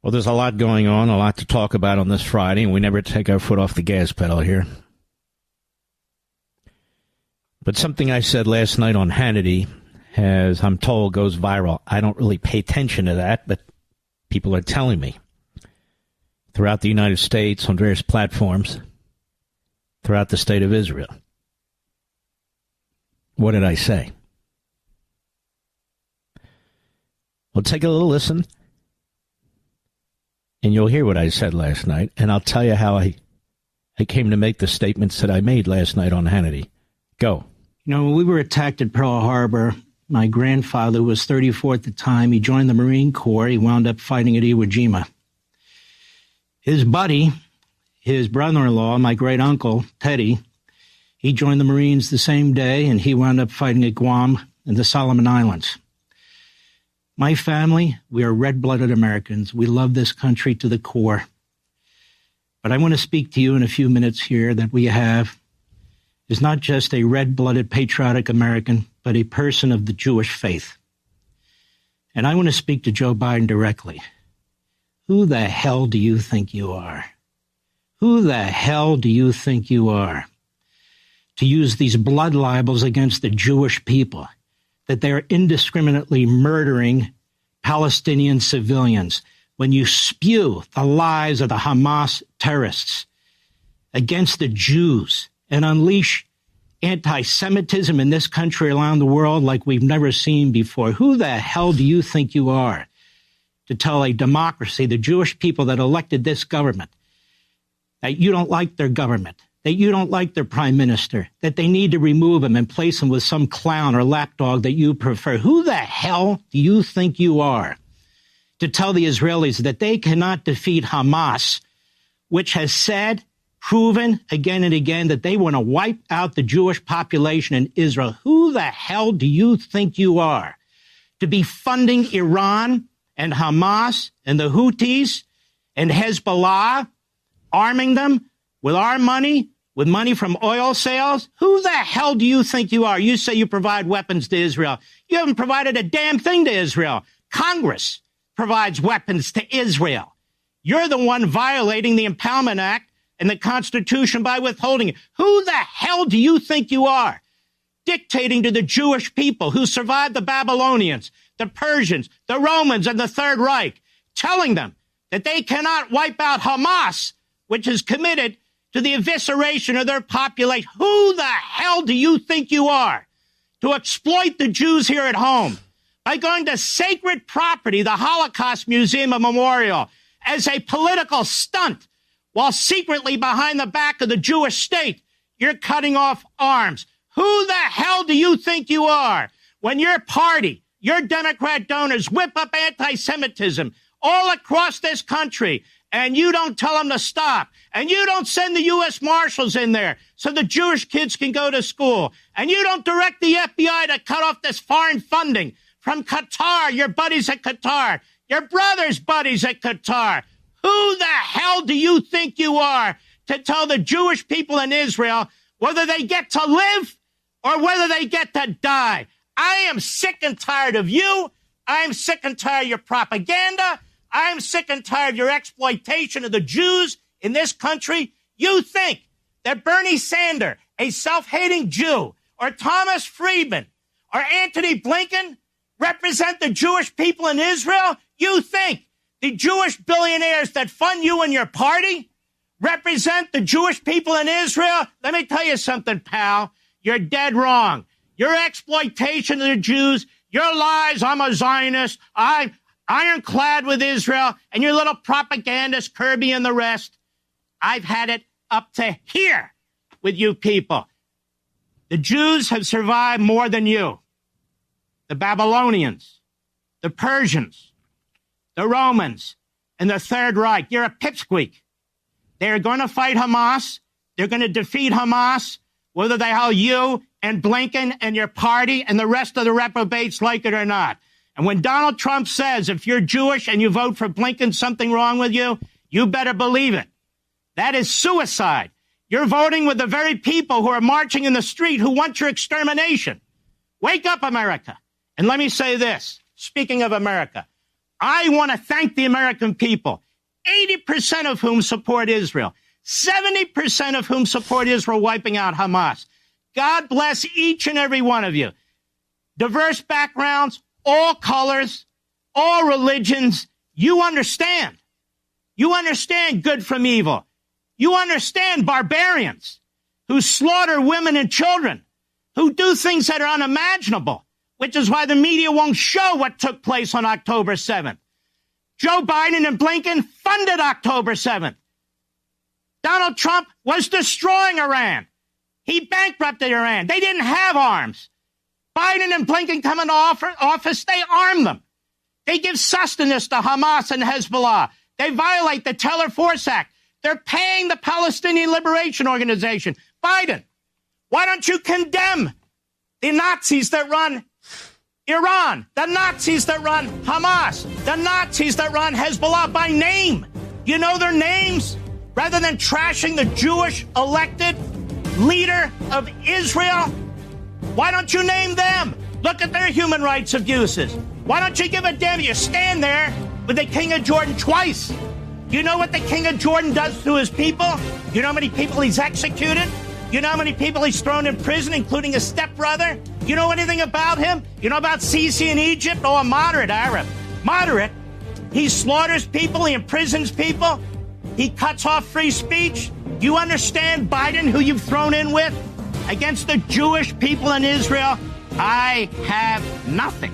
Well, there's a lot going on, a lot to talk about on this Friday, and we never take our foot off the gas pedal here. But something I said last night on Hannity has, I'm told, goes viral. I don't really pay attention to that, but people are telling me. Throughout the United States, on various platforms, throughout the state of Israel. What did I say? Well, take a little listen. And you'll hear what I said last night, and I'll tell you how I came to make the statements that I made last night on Hannity. Go. You know, when we were attacked at Pearl Harbor, my grandfather was 34 at the time. He joined the Marine Corps. He wound up fighting at Iwo Jima. His buddy, his brother-in-law, my great-uncle, Teddy, he joined the Marines the same day, and he wound up fighting at Guam and the Solomon Islands. My family, we are red-blooded Americans. We love this country to the core. But I want to speak to you in a few minutes here that we have is not just a red-blooded patriotic American, but a person of the Jewish faith. And I want to speak to Joe Biden directly. Who the hell do you think you are? Who the hell do you think you are to use these blood libels against the Jewish people, that they're indiscriminately murdering Palestinian civilians, when you spew the lies of the Hamas terrorists against the Jews and unleash anti-Semitism in this country around the world like we've never seen before? Who the hell do you think you are to tell a democracy, the Jewish people that elected this government, that you don't like their government, that you don't like their prime minister, that they need to remove him and place him with some clown or lapdog that you prefer? Who the hell do you think you are to tell the Israelis that they cannot defeat Hamas, which has said, proven again and again, that they want to wipe out the Jewish population in Israel? Who the hell do you think you are to be funding Iran and Hamas and the Houthis and Hezbollah, arming them with our money, with money from oil sales? Who the hell do you think you are? You say you provide weapons to Israel. You haven't provided a damn thing to Israel. Congress provides weapons to Israel. You're the one violating the Impoundment Act and the Constitution by withholding it. Who the hell do you think you are, dictating to the Jewish people who survived the Babylonians, the Persians, the Romans, and the Third Reich, telling them that they cannot wipe out Hamas, which is committed to the evisceration of their population? Who the hell do you think you are to exploit the Jews here at home by going to sacred property, the Holocaust Museum and Memorial, as a political stunt, while secretly behind the back of the Jewish state, you're cutting off arms? Who the hell do you think you are when your party, your Democrat donors whip up anti-Semitism all across this country, and you don't tell them to stop, and you don't send the U.S. Marshals in there so the Jewish kids can go to school, and you don't direct the FBI to cut off this foreign funding from Qatar, your buddies at Qatar, your brother's buddies at Qatar? Who the hell do you think you are to tell the Jewish people in Israel whether they get to live or whether they get to die? I am sick and tired of you. I am sick and tired of your propaganda. I am sick and tired of your exploitation of the Jews in this country. You think that Bernie Sanders, a self-hating Jew, or Thomas Friedman, or Antony Blinken represent the Jewish people in Israel? You think the Jewish billionaires that fund you and your party represent the Jewish people in Israel? Let me tell you something, pal. You're dead wrong. Your exploitation of the Jews, your lies, I'm a Zionist, I'm ironclad with Israel, and your little propagandists, Kirby and the rest, I've had it up to here with you people. The Jews have survived more than you. The Babylonians, the Persians, the Romans, and the Third Reich. You're a pipsqueak. They're going to fight Hamas. They're going to defeat Hamas, whether they hell you and Blinken and your party and the rest of the reprobates like it or not. And when Donald Trump says, if you're Jewish and you vote for Blinken, something wrong with you, you better believe it. That is suicide. You're voting with the very people who are marching in the street who want your extermination. Wake up, America. And let me say this, speaking of America, I want to thank the American people, 80% of whom support Israel, 70% of whom support Israel wiping out Hamas. God bless each and every one of you. Diverse backgrounds, all colors, all religions. You understand. You understand good from evil. You understand barbarians who slaughter women and children, who do things that are unimaginable, which is why the media won't show what took place on October 7th. Joe Biden and Blinken funded October 7th. Donald Trump was destroying Iran. He bankrupted Iran. They didn't have arms. Biden and Blinken come into office, they arm them. They give sustenance to Hamas and Hezbollah. They violate the Teller Force Act. They're paying the Palestinian Liberation Organization. Biden, why don't you condemn the Nazis that run Iran, the Nazis that run Hamas, the Nazis that run Hezbollah by name? You know their names? Rather than trashing the Jewish elected leader of Israel, why don't you name them? Look at their human rights abuses. Why don't you give a damn? You stand there with the King of Jordan twice. You know what the King of Jordan does to his people? You know how many people he's executed? You know how many people he's thrown in prison, including his stepbrother? You know anything about him? You know about Sisi in Egypt? Oh, a moderate Arab. Moderate. He slaughters people. He imprisons people. He cuts off free speech. You understand, Biden, who you've thrown in with? Against the Jewish people in Israel, I have nothing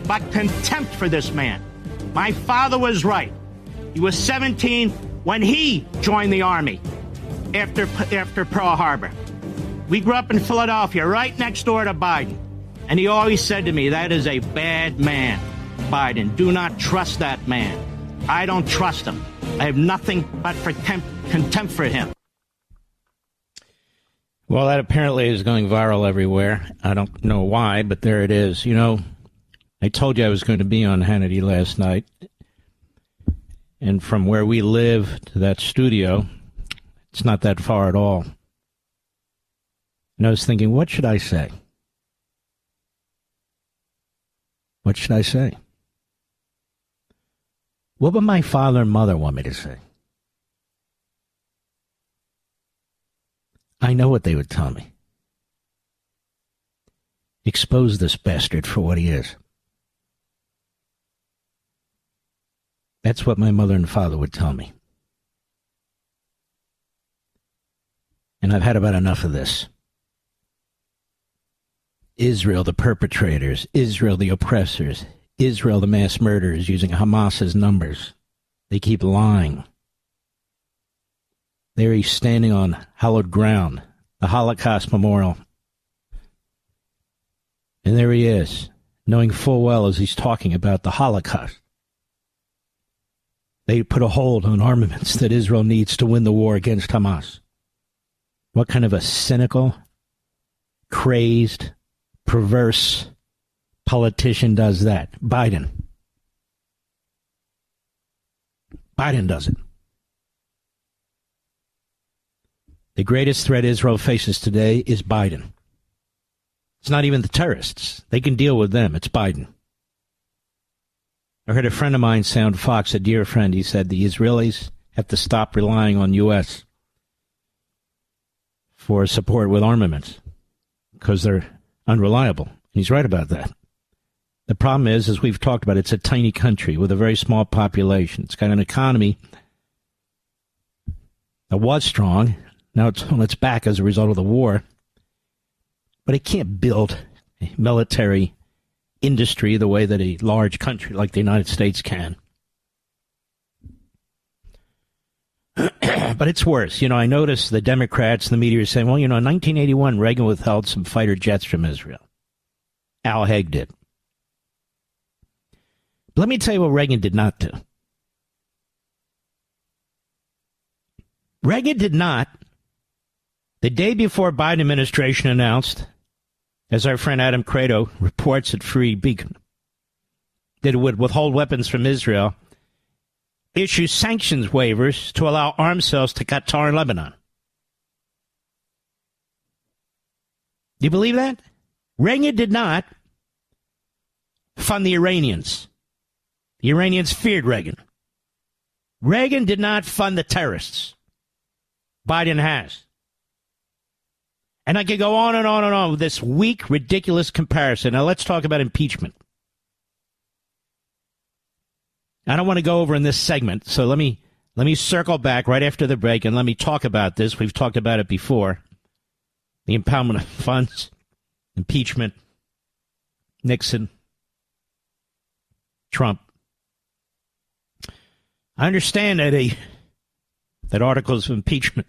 but contempt for this man. My father was right. He was 17 when he joined the Army after Pearl Harbor. We grew up in Philadelphia, right next door to Biden. And he always said to me, that is a bad man, Biden. Do not trust that man. I don't trust him. I have nothing but contempt for him. Well, that apparently is going viral everywhere. I don't know why, but there it is. You know, I told you I was going to be on Hannity last night. And from where we live to that studio, it's not that far at all. And I was thinking, what should I say? What should I say? What would my father and mother want me to say? I know what they would tell me. Expose this bastard for what he is. That's what my mother and father would tell me. And I've had about enough of this. Israel, the perpetrators. Israel, the oppressors. Israel, the mass murderers, using Hamas as numbers. They keep lying. There he's standing on hallowed ground, the Holocaust Memorial. And there he is, knowing full well as he's talking about the Holocaust. They put a hold on armaments that Israel needs to win the war against Hamas. What kind of a cynical, crazed, perverse politician does that? Biden. Biden does it. The greatest threat Israel faces today is Biden. It's not even the terrorists. They can deal with them. It's Biden. I heard a friend of mine say on Fox, a dear friend, he said the Israelis have to stop relying on U.S. for support with armaments because they're unreliable. And he's right about that. The problem is, as we've talked about, it's a tiny country with a very small population. It's got an economy that was strong. Now it's on its back as a result of the war. But it can't build a military industry the way that a large country like the United States can. But it's worse. You know, I noticed the Democrats, the media are saying, well, you know, in 1981, Reagan withheld some fighter jets from Israel. Al Haig did. But let me tell you what Reagan did not do. Reagan did not, the day before Biden administration announced, as our friend Adam Credo reports at Free Beacon, that it would withhold weapons from Israel, issue sanctions waivers to allow arms sales to Qatar and Lebanon. Do you believe that? Reagan did not fund the Iranians The Iranians feared Reagan. Reagan did not fund the terrorists. Biden has. And I could go on and on and on with this weak, ridiculous comparison. Now let's talk about impeachment. I don't want to go over in this segment, so let me circle back right after the break and let me talk about this. We've talked about it before. The impoundment of funds, impeachment, Nixon, Trump. I understand that articles of impeachment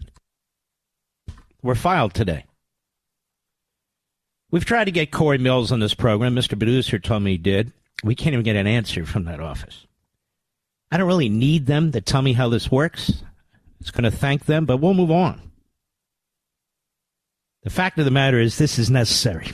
were filed today. We've tried to get Corey Mills on this program. Mr. Producer told me he did. We can't even get an answer from that office. I don't really need them to tell me how this works. It's going to thank them, but we'll move on. The fact of the matter is this is necessary.